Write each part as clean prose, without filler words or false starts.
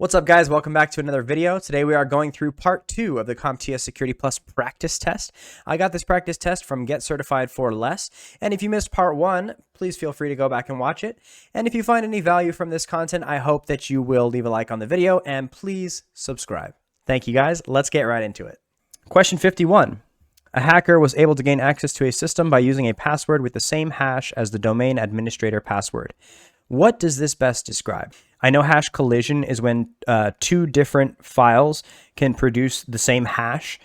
What's up, guys? Welcome back to another video. Today we are going through part 2 of the CompTIA Security Plus practice test. I got this practice test from Get Certified for Less, and if you missed part 1, please feel free to go back and watch it. And if you find any value from this content, I hope that you will leave a like on the video and please subscribe. Thank you, guys. Let's get right into it. Question 51. A hacker was able to gain access to a system by using a password with the same hash as the domain administrator password. What does this best describe? I know hash collision is when two different files can produce the same hash.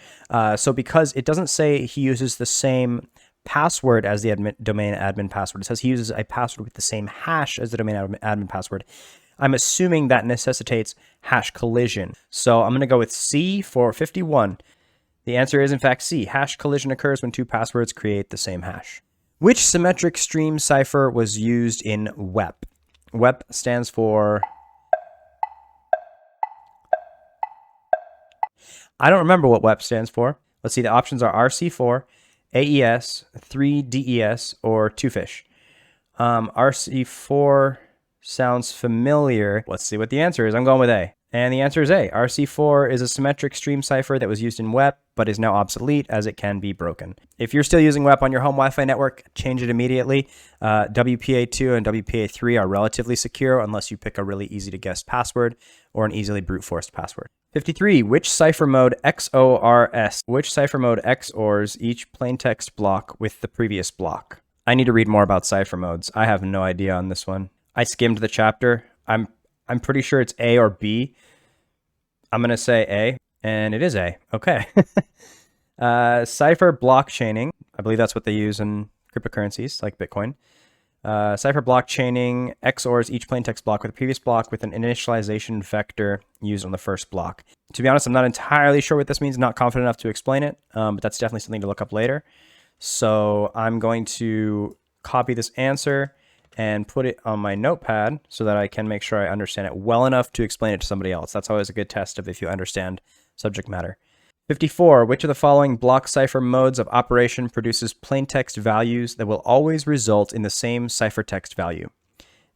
So because it doesn't say he uses the same password as the domain admin password, it says he uses a password with the same hash as the domain admin password. I'm assuming that necessitates hash collision. So I'm going to go with C for 51. The answer is, in fact, C. Hash collision occurs when two passwords create the same hash. Which symmetric stream cipher was used in VoIP? VoIP stands for... I don't remember what VoIP stands for. Let's see, the options are RC4, AES, 3DES, or 2FISH. RC4 sounds familiar. Let's see what the answer is. I'm going with A. And the answer is A. RC4 is a symmetric stream cipher that was used in VoIP, but is now obsolete as it can be broken. If you're still using VoIP on your home Wi-Fi network, change it immediately. WPA2 and WPA3 are relatively secure unless you pick a really easy to guess password or an easily brute forced password. 53. Which cipher mode XORs? Which cipher mode XORs each plaintext block with the previous block? I need to read more about cipher modes. I have no idea on this one. I skimmed the chapter. I'm pretty sure it's A or B. I'm going to say A, and it is A. Okay. Cipher blockchaining. I believe that's what they use in cryptocurrencies like Bitcoin. Cipher blockchaining XORs each plaintext block with a previous block with an initialization vector used on the first block. To be honest, I'm not entirely sure what this means. Not confident enough to explain it, but that's definitely something to look up later. So I'm going to copy this answer and put it on my notepad so that I can make sure I understand it well enough to explain it to somebody else. That's always a good test of if you understand subject matter. 54. Which of the following block cipher modes of operation produces plaintext values that will always result in the same ciphertext value?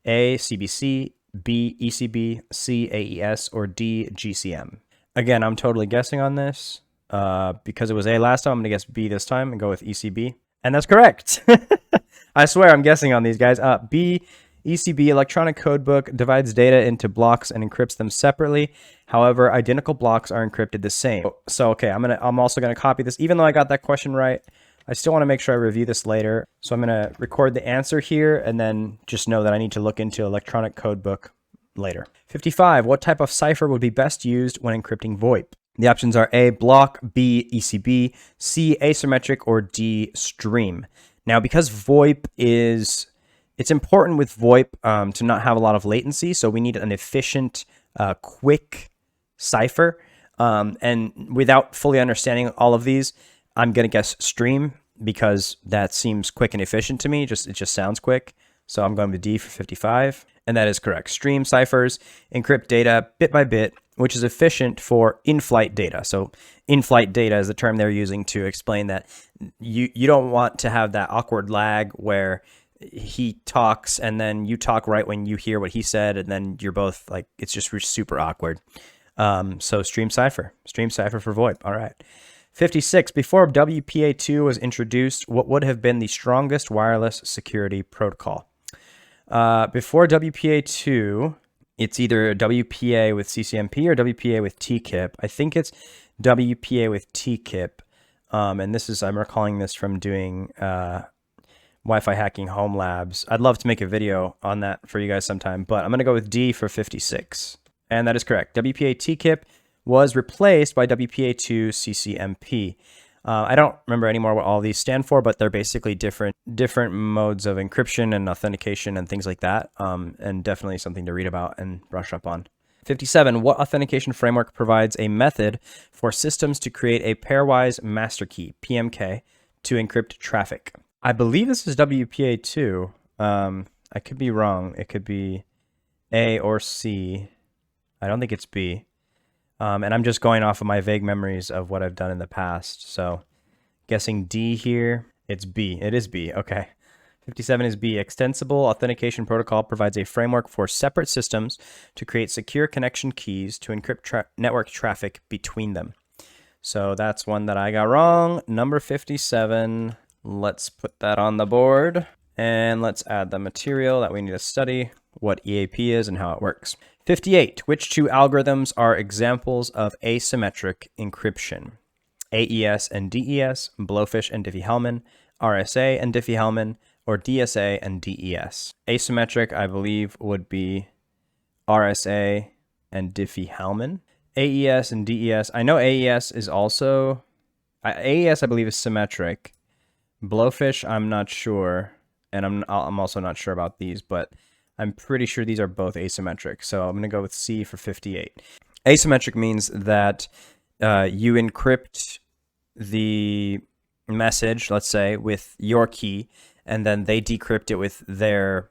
A, CBC, B, ECB, C, AES, or D, GCM? Again, I'm totally guessing on this. Because it was A last time, I'm going to guess B this time and go with ECB. And that's correct. I swear I'm guessing on these guys. B, ECB, electronic codebook, divides data into blocks and encrypts them separately. However, identical blocks are encrypted the same. So okay, I'm also gonna copy this. Even though I got that question right, I still want to make sure I review this later. So I'm gonna record the answer here and then just know that I need to look into electronic codebook later. 55. What type of cipher would be best used when encrypting VoIP? The options are A, block, B, ECB, C, asymmetric, or D, stream. Now, because VoIP it's important with VoIP to not have a lot of latency, so we need an efficient, quick cipher. And without fully understanding all of these, I'm going to guess stream because that seems quick and efficient to me. It just sounds quick. So I'm going with D for 55. And that is correct. Stream ciphers encrypt data bit by bit, which is efficient for in-flight data. So in-flight data is the term they're using to explain that you don't want to have that awkward lag where he talks and then you talk right when you hear what he said, and then you're both like, it's just super awkward. So stream cipher for VoIP. All right. 56. Before WPA2 was introduced, what would have been the strongest wireless security protocol? Before WPA2, it's either WPA with CCMP or WPA with TKIP. I think it's WPA with TKIP. And this is, I'm recalling this from doing Wi-Fi hacking home labs. I'd love to make a video on that for you guys sometime, but I'm going to go with D for 56. And that is correct. WPA TKIP was replaced by WPA2 CCMP. I don't remember anymore what all these stand for, but they're basically different modes of encryption and authentication and things like that, and definitely something to read about and brush up on. 57. What authentication framework provides a method for systems to create a pairwise master key, PMK, to encrypt traffic? I believe this is WPA2. I could be wrong. It could be A or C. I don't think it's B. And I'm just going off of my vague memories of what I've done in the past. So guessing D here, it's B. It is B. Okay. 57 is B. Extensible authentication protocol provides a framework for separate systems to create secure connection keys to encrypt network traffic between them. So that's one that I got wrong. Number 57. Let's put that on the board. And let's add the material that we need to study, what EAP is and how it works. 58. Which two algorithms are examples of asymmetric encryption? AES and DES, Blowfish and Diffie-Hellman, RSA and Diffie-Hellman, or DSA and DES. Asymmetric, I believe, would be RSA and Diffie-Hellman. AES and DES. I know AES is also... AES, I believe, is symmetric. Blowfish, I'm not sure. And I'm also not sure about these, but I'm pretty sure these are both asymmetric. So I'm going to go with C for 58. Asymmetric means that you encrypt the message, let's say, with your key, and then they decrypt it with their...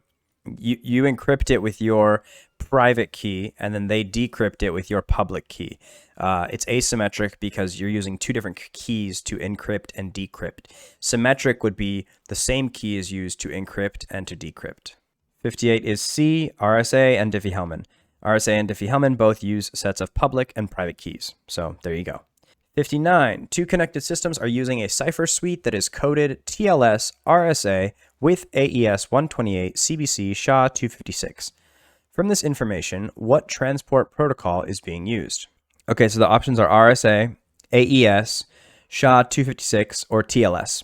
You encrypt it with your private key, and then they decrypt it with your public key. It's asymmetric because you're using two different keys to encrypt and decrypt. Symmetric would be the same key is used to encrypt and to decrypt. 58 is C, RSA and Diffie-Hellman. RSA and Diffie-Hellman both use sets of public and private keys. So there you go. 59. Two connected systems are using a cipher suite that is coded TLS RSA with AES 128 CBC SHA-256. From this information, what transport protocol is being used? Okay, so the options are RSA, AES, SHA-256, or TLS.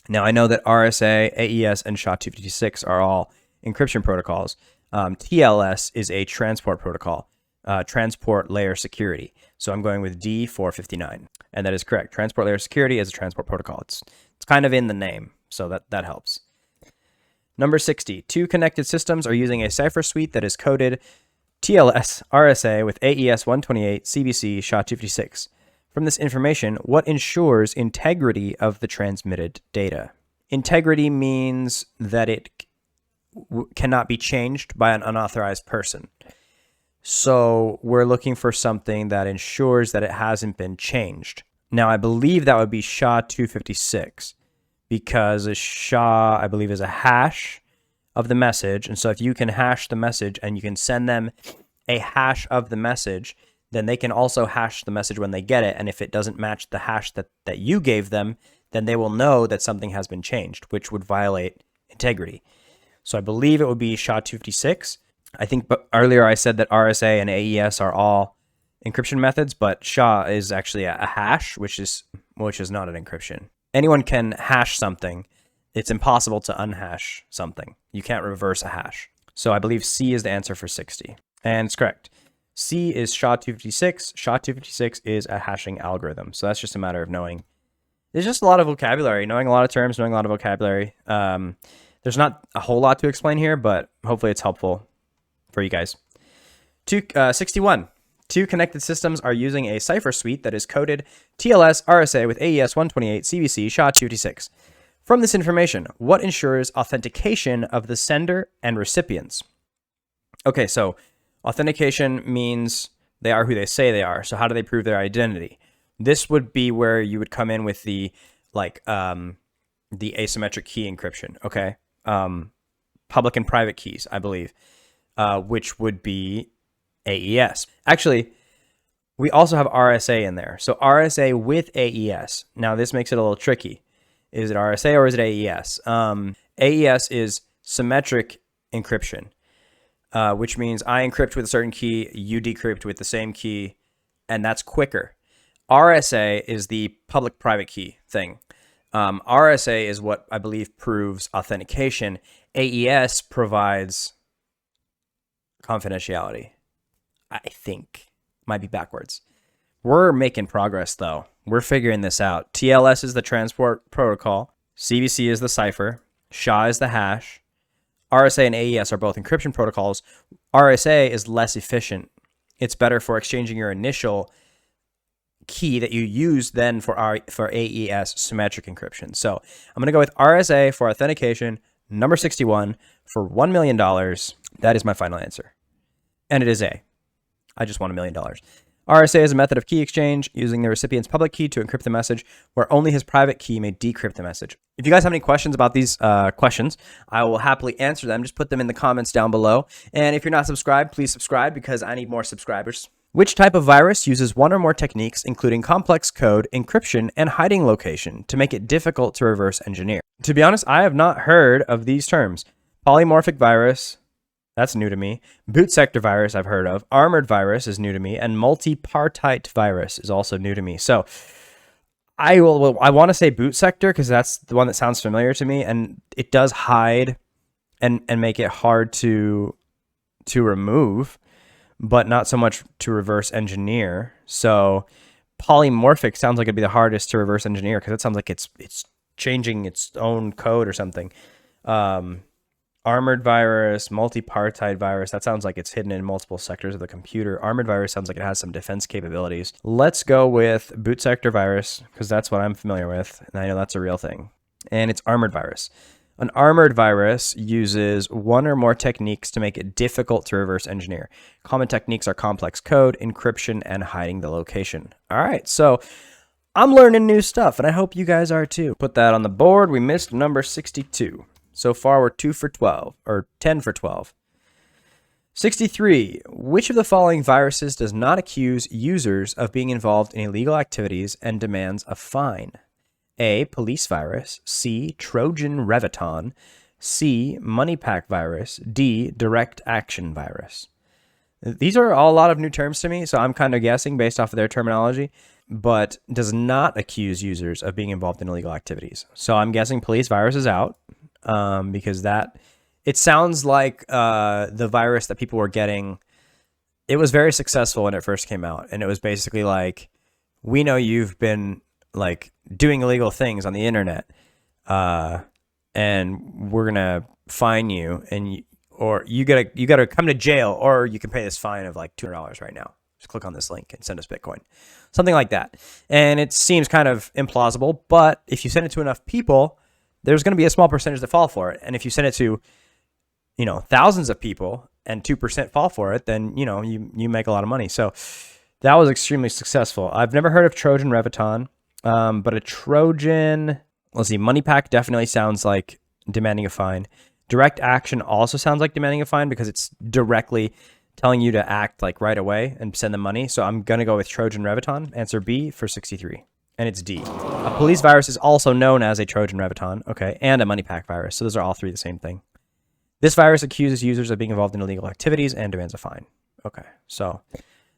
Now, I know that RSA, AES, and SHA-256 are all encryption protocols. TLS is a transport protocol, transport layer security. So I'm going with D for 59. And that is correct. Transport layer security is a transport protocol. It's kind of in the name, so that helps. Number 60. Two connected systems are using a cipher suite that is coded TLS RSA with AES 128 CBC SHA-256. From this information, what ensures integrity of the transmitted data? Integrity means that it cannot be changed by an unauthorized person. So we're looking for something that ensures that it hasn't been changed. Now, I believe that would be SHA-256 because a SHA, I believe, is a hash of the message. And so if you can hash the message and you can send them a hash of the message, then they can also hash the message when they get it. And if it doesn't match the hash that you gave them, then they will know that something has been changed, which would violate integrity. So I believe it would be SHA-256. I think earlier I said that RSA and AES are all encryption methods, but SHA is actually a hash, which is not an encryption. Anyone can hash something. It's impossible to unhash something. You can't reverse a hash. So I believe C is the answer for 60. And it's correct. C is SHA-256. SHA-256 is a hashing algorithm. So that's just a matter of knowing. There's just a lot of vocabulary, knowing a lot of terms, knowing a lot of vocabulary. There's not a whole lot to explain here, but hopefully it's helpful for you guys. 61. Two connected systems are using a cipher suite that is coded TLS RSA with AES 128 CBC SHA-256. From this information, what ensures authentication of the sender and recipients? Okay, so authentication means they are who they say they are. So how do they prove their identity? This would be where you would come in with the asymmetric key encryption. Okay, public and private keys, I believe, which would be AES. Actually, we also have RSA in there. So RSA with AES. Now this makes it a little tricky. Is it RSA or is it AES? AES is symmetric encryption, which means I encrypt with a certain key, you decrypt with the same key, and that's quicker. RSA is the public-private key thing. RSA is what I believe proves authentication. AES provides confidentiality. I think. Might be backwards. We're making progress, though. We're figuring this out. TLS is the transport protocol. CBC is the cipher. SHA is the hash. RSA and AES are both encryption protocols. RSA is less efficient. It's better for exchanging your initial key that you use then for AES symmetric encryption. So I'm going to go with RSA for authentication, number 61 for $1 million. That is my final answer. And it is A. I just won $1 million. RSA is a method of key exchange using the recipient's public key to encrypt the message, where only his private key may decrypt the message. If you guys have any questions about these questions, I will happily answer them. Just put them in the comments down below. And if you're not subscribed, please subscribe because I need more subscribers. Which type of virus uses one or more techniques, including complex code, encryption, and hiding location, to make it difficult to reverse engineer? To be honest, I have not heard of these terms. Polymorphic virus, that's new to me. Boot sector virus I've heard of. Armored virus is new to me. And multipartite virus is also new to me. So I want to say boot sector because that's the one that sounds familiar to me. And it does hide and make it hard to remove, but not so much to reverse engineer. So polymorphic sounds like it'd be the hardest to reverse engineer because it sounds like it's changing its own code or something. Armored virus, multipartite virus, that sounds like it's hidden in multiple sectors of the computer. Armored virus sounds like it has some defense capabilities. Let's go with boot sector virus because that's what I'm familiar with, and I know that's a real thing. And it's armored virus. An armored virus uses one or more techniques to make it difficult to reverse engineer. Common techniques are complex code, encryption, and hiding the location. All right, so I'm learning new stuff, and I hope you guys are too. Put that on the board. We missed number 62. So far, we're 2 for 12, or 10 for 12. 63. Which of the following viruses does not accuse users of being involved in illegal activities and demands a fine? A. Police virus. C. Trojan Reviton. C. Moneypack virus. D. Direct action virus. These are all a lot of new terms to me, so I'm kind of guessing based off of their terminology, but does not accuse users of being involved in illegal activities. So I'm guessing police virus is out. Because it sounds like the virus that people were getting, it was very successful when it first came out. And it was basically like, we know you've been like doing illegal things on the internet, and we're going to fine you, and or you gotta come to jail, or you can pay this fine of like $200 right now. Just click on this link and send us Bitcoin. Something like that. And it seems kind of implausible, but if you send it to enough people, there's going to be a small percentage that fall for it. And if you send it to, thousands of people and 2% fall for it, then, you make a lot of money. So that was extremely successful. I've never heard of Trojan Reviton, but a Trojan, let's see, Moneypack definitely sounds like demanding a fine. Direct action also sounds like demanding a fine because it's directly telling you to act like right away and send them money. So I'm going to go with Trojan Reviton, answer B for 63. And it's D. A police virus is also known as a Trojan Reviton, okay, and a Moneypack virus. So those are all three the same thing. This virus accuses users of being involved in illegal activities and demands a fine. Okay, so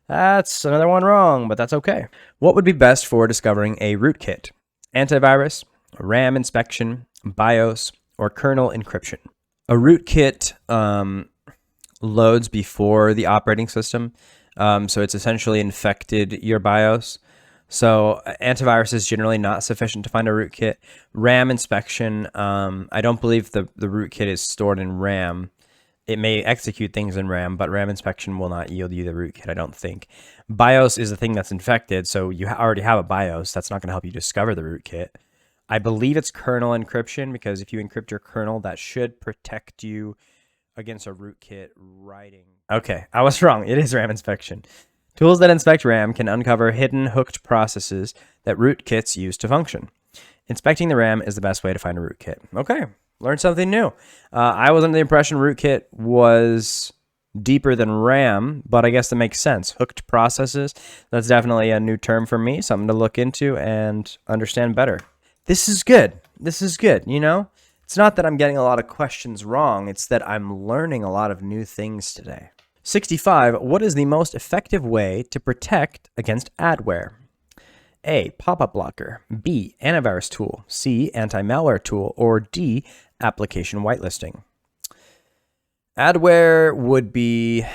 that's another one wrong, but that's okay. What would be best for discovering a rootkit? Antivirus, RAM inspection, BIOS, or kernel encryption? A rootkit loads before the operating system, so it's essentially infected your BIOS. So antivirus is generally not sufficient to find a rootkit. RAM inspection, I don't believe the rootkit is stored in RAM. It may execute things in RAM, but RAM inspection will not yield you the rootkit, I don't think. BIOS is the thing that's infected, so you already have a BIOS. That's not going to help you discover the rootkit. I believe it's kernel encryption, because if you encrypt your kernel, that should protect you against a rootkit writing. Okay, I was wrong. It is RAM inspection. Tools that inspect RAM can uncover hidden hooked processes that rootkits use to function. Inspecting the RAM is the best way to find a rootkit. Okay, learned something new. I was under the impression rootkit was deeper than RAM, but I guess that makes sense. Hooked processes, that's definitely a new term for me, something to look into and understand better. This is good. This is good, It's not that I'm getting a lot of questions wrong, it's that I'm learning a lot of new things today. 65. What is the most effective way to protect against adware? A. Pop-up blocker. B. Antivirus tool. C. Anti-malware tool. Or D. Application whitelisting. Adware would be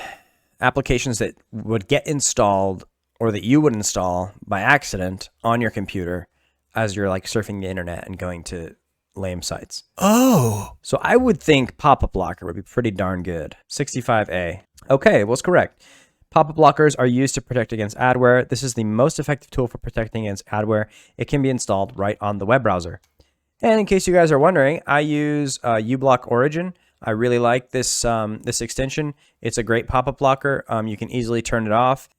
applications that would get installed or that you would install by accident on your computer as you're like surfing the internet and going to lame sites. Oh. So I would think pop-up blocker would be pretty darn good. 65A. Okay, was correct. Pop-up blockers are used to protect against adware. This is the most effective tool for protecting against adware. It can be installed right on the web browser. And in case you guys are wondering, I use uBlock Origin. I really like this this extension. It's a great pop-up blocker. You can easily turn it off.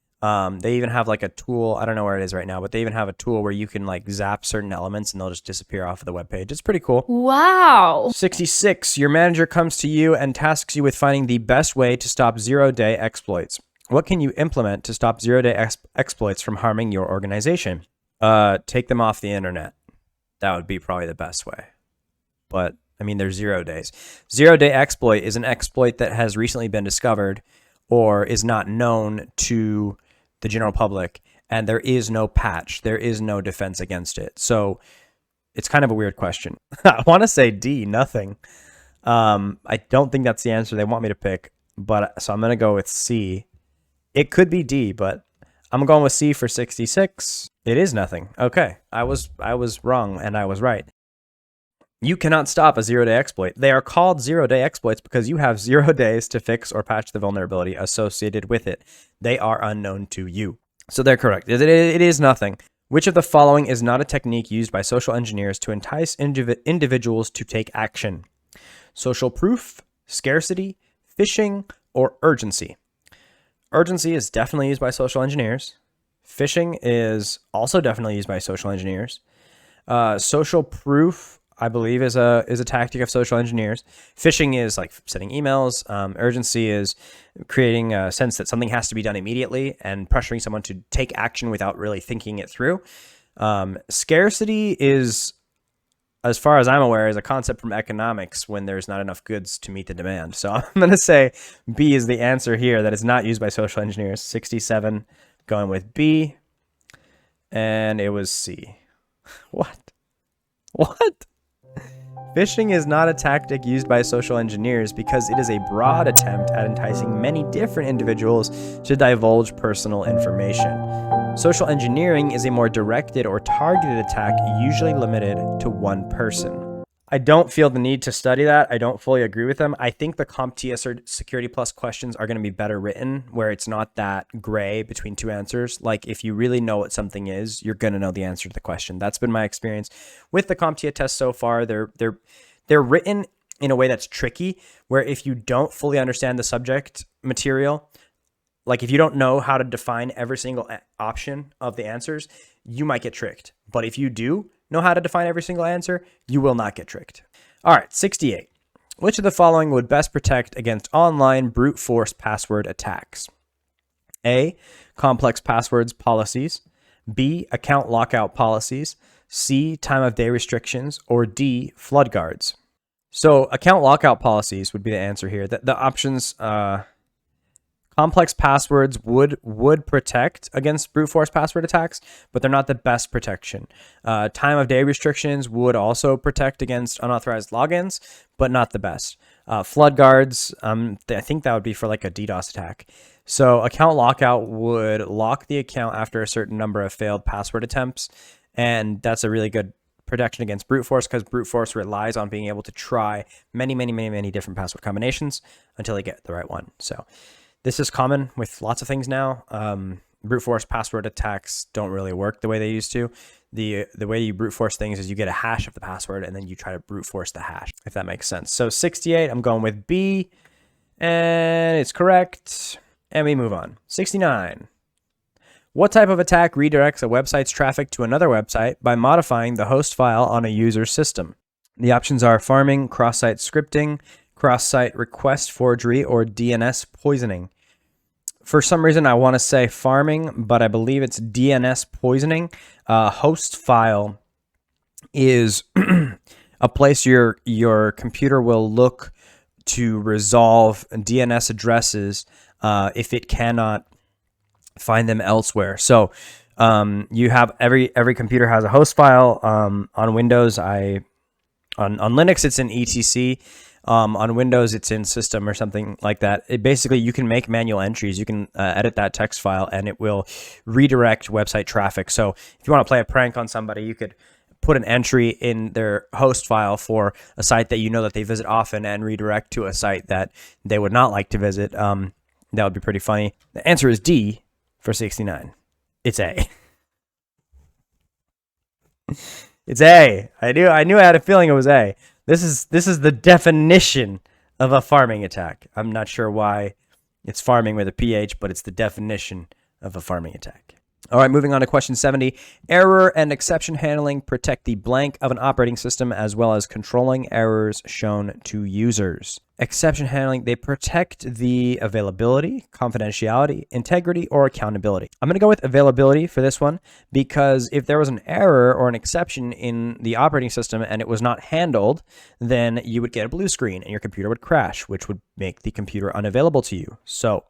They even have like a tool. I don't know where it is right now, but they even have a tool where you can like zap certain elements and they'll just disappear off of the web page. It's pretty cool. Wow. 66. Your manager comes to you and tasks you with finding the best way to stop zero-day exploits. What can you implement to stop zero-day exploits from harming your organization? Take them off the internet. That would be probably the best way. But I mean, there's 0 days. Zero-day exploit is an exploit that has recently been discovered or is not known to the general public, and there is no patch. There is no defense against it. So it's kind of a weird question. I want to say D, nothing. I don't think that's the answer they want me to pick, but so I'm going to go with C. It could be D, but I'm going with C for 66. It is nothing. Okay, I was wrong and I was right. You cannot stop a zero-day exploit. They are called zero-day exploits because you have 0 days to fix or patch the vulnerability associated with it. They are unknown to you. So they're correct. It is nothing. Which of the following is not a technique used by social engineers to entice individuals to take action? Social proof, scarcity, phishing, or urgency? Urgency is definitely used by social engineers. Phishing is also definitely used by social engineers. Social proof, I believe, is a tactic of social engineers. Phishing is like sending emails. Urgency is creating a sense that something has to be done immediately and pressuring someone to take action without really thinking it through. Scarcity is, as far as I'm aware, is a concept from economics when there's not enough goods to meet the demand. So I'm going to say B is the answer here, that is not used by social engineers. 67, going with B, and it was C. What? Phishing is not a tactic used by social engineers because it is a broad attempt at enticing many different individuals to divulge personal information. Social engineering is a more directed or targeted attack, usually limited to one person. I don't feel the need to study that. I don't fully agree with them. I think the CompTIA Security Plus questions are going to be better written, where it's not that gray between two answers. Like if you really know what something is, you're going to know the answer to the question. That's been my experience with the CompTIA test so far. They're written in a way that's tricky, where if you don't fully understand the subject material, like if you don't know how to define every single option of the answers, you might get tricked. But if you do know how to define every single answer, you will not get tricked. All right, 68. Which of the following would best protect against online brute force password attacks? A, complex passwords policies. B, account lockout policies. C, time of day restrictions. Or D, flood guards. So account lockout policies would be the answer here. The options, complex passwords would protect against brute force password attacks, but they're not the best protection. Time of day restrictions would also protect against unauthorized logins, but not the best. Flood guards, I think that would be for like a DDoS attack. So account lockout would lock the account after a certain number of failed password attempts, and that's a really good protection against brute force because brute force relies on being able to try many different password combinations until they get the right one. So this is common with lots of things now. Brute force password attacks don't really work the way they used to. The way you brute force things is you get a hash of the password and then you try to brute force the hash, if that makes sense. So 68, I'm going with B, and it's correct. And we move on. 69. What type of attack redirects a website's traffic to another website by modifying the host file on a user's system? The options are farming, cross-site scripting, cross-site request forgery, or DNS poisoning. For some reason, I want to say farming, but I believe it's DNS poisoning. Host file is a place your computer will look to resolve DNS addresses if it cannot find them elsewhere. So you have every computer has a host file. On Windows, on Linux, it's in etc. On Windows, it's in system or something like that. It basically, you can make manual entries. You can edit that text file and it will redirect website traffic. So if you want to play a prank on somebody, you could put an entry in their host file for a site that you know that they visit often and redirect to a site that they would not like to visit. That would be pretty funny. The answer is D for 69. It's A. It's A. I knew I had a feeling it was A. This is the definition of a farming attack. I'm not sure why it's farming with a PH, but it's the definition of a farming attack. All right, moving on to question 70. Error and exception handling protect the blank of an operating system as well as controlling errors shown to users. Exception handling, they protect the availability, confidentiality, integrity, or accountability. I'm going to go with availability for this one because if there was an error or an exception in the operating system and it was not handled, then you would get a blue screen and your computer would crash, which would make the computer unavailable to you. So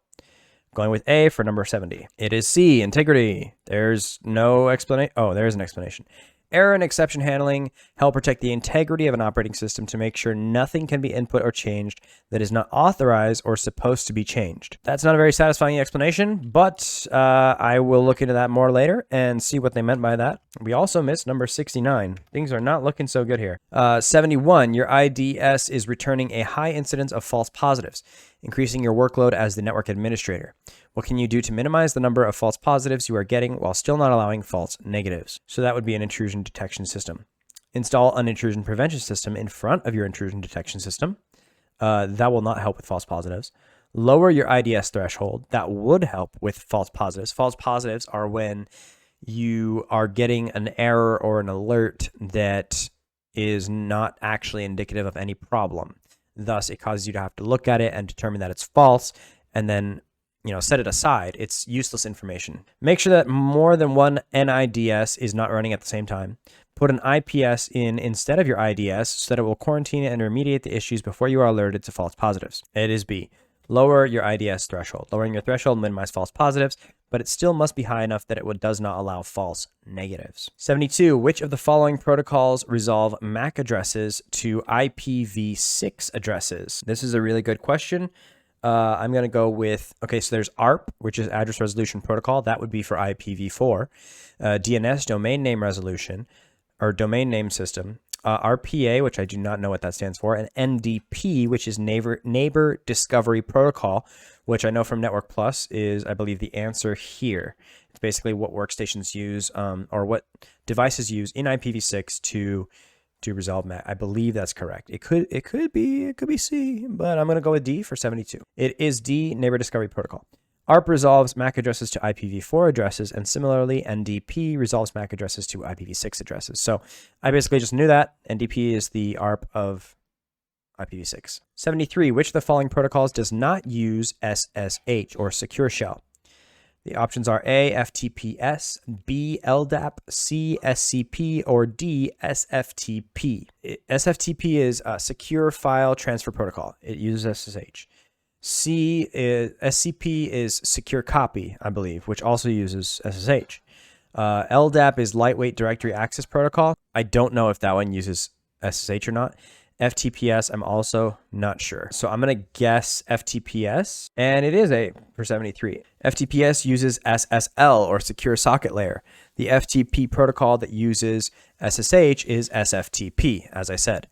going with A for number 70. It is C, integrity. There's no explanation. Oh, there is an explanation. Error and exception handling help protect the integrity of an operating system to make sure nothing can be input or changed that is not authorized or supposed to be changed. That's not a very satisfying explanation, but I will look into that more later and see what they meant by that. We also missed number 69. Things are not looking so good here. 71, your IDS is returning a high incidence of false positives, increasing your workload as the network administrator. What can you do to minimize the number of false positives you are getting while still not allowing false negatives? So that would be an intrusion detection system. Install an intrusion prevention system in front of your intrusion detection system. That will not help with false positives. Lower your IDS threshold. That would help with false positives. False positives are when you are getting an error or an alert that is not actually indicative of any problem. Thus, it causes you to have to look at it and determine that it's false, and then set it aside. It's useless information. Make sure that more than one NIDS is not running at the same time. Put an IPS in instead of your IDS so that it will quarantine and remediate the issues before you are alerted to false positives. It is B. Lower your IDS threshold. Lowering your threshold minimize false positives, but it still must be high enough that it does not allow false negatives. 72. Which of the following protocols resolve MAC addresses to IPv6 addresses? This is a really good question. I'm going to go with, so there's ARP, which is Address Resolution Protocol. That would be for IPv4. DNS, Domain Name Resolution, or Domain Name System. RPA, which I do not know what that stands for, and NDP, which is Neighbor Discovery Protocol, which I know from Network Plus is, I believe, the answer here. It's basically what workstations use or what devices use in IPv6 to resolve MAC. I believe that's correct. It could be C, but I'm going to go with D for 72. It is D, Neighbor Discovery Protocol. ARP resolves MAC addresses to IPv4 addresses, and similarly, NDP resolves MAC addresses to IPv6 addresses. So I basically just knew that. NDP is the ARP of IPv6. 73. Which of the following protocols does not use SSH or Secure Shell? The options are A, FTPS, B, LDAP, C, SCP, or D, SFTP. SFTP is a Secure File Transfer Protocol. It uses SSH. SCP is Secure Copy, I believe, which also uses SSH. LDAP is Lightweight Directory Access Protocol. I don't know if that one uses SSH or not. FTPS, I'm also not sure. So I'm going to guess FTPS, and it is A for 73. FTPS uses SSL, or Secure Socket Layer. The FTP protocol that uses SSH is SFTP, as I said.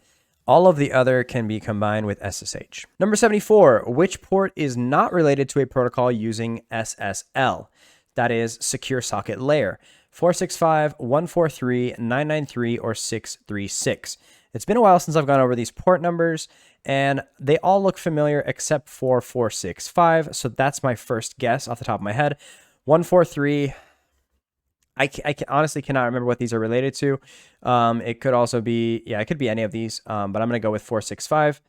All of the other can be combined with SSH. Number 74, which port is not related to a protocol using SSL? That is Secure Socket Layer. 465, 143, 993, or 636. It's been a while since I've gone over these port numbers, and they all look familiar except for 465, so that's my first guess off the top of my head. 143, I honestly cannot remember what these are related to. It could also be, it could be any of these, but I'm going to go with 465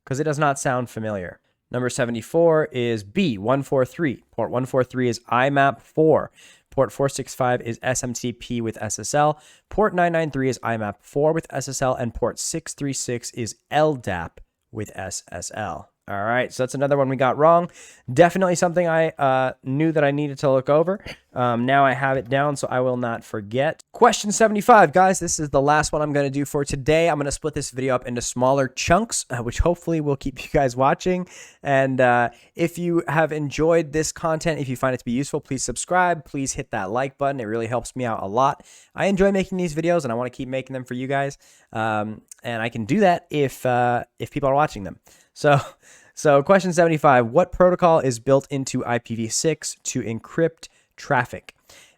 because it does not sound familiar. Number 74 is B, 143. Port 143 is IMAP 4. Port 465 is SMTP with SSL. Port 993 is IMAP 4 with SSL. And port 636 is LDAP with SSL. All right, so that's another one we got wrong. Definitely something I knew that I needed to look over. Now I have it down, so I will not forget. Question 75, guys. This is the last one I'm going to do for today. I'm going to split this video up into smaller chunks, which hopefully will keep you guys watching. And if you have enjoyed this content, if you find it to be useful, please subscribe. Please hit that like button. It really helps me out a lot. I enjoy making these videos, and I want to keep making them for you guys. And I can do that if people are watching them. So question 75, what protocol is built into IPv6 to encrypt traffic?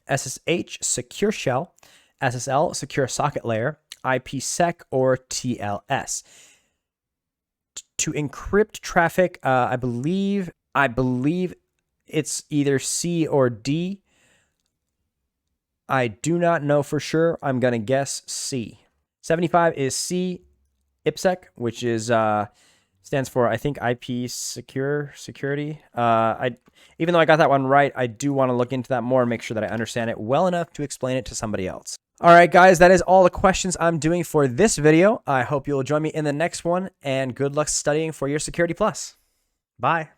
SSH, Secure Shell, SSL, Secure Socket Layer, IPsec, or TLS? To encrypt traffic, I believe it's either C or D. I do not know for sure. I'm going to guess C. 75 is C, IPsec, which is stands for, I think, IP security. Even though I got that one right, I do want to look into that more and make sure that I understand it well enough to explain it to somebody else. All right, guys, that is all the questions I'm doing for this video. I hope you'll join me in the next one, and good luck studying for your Security Plus. Bye.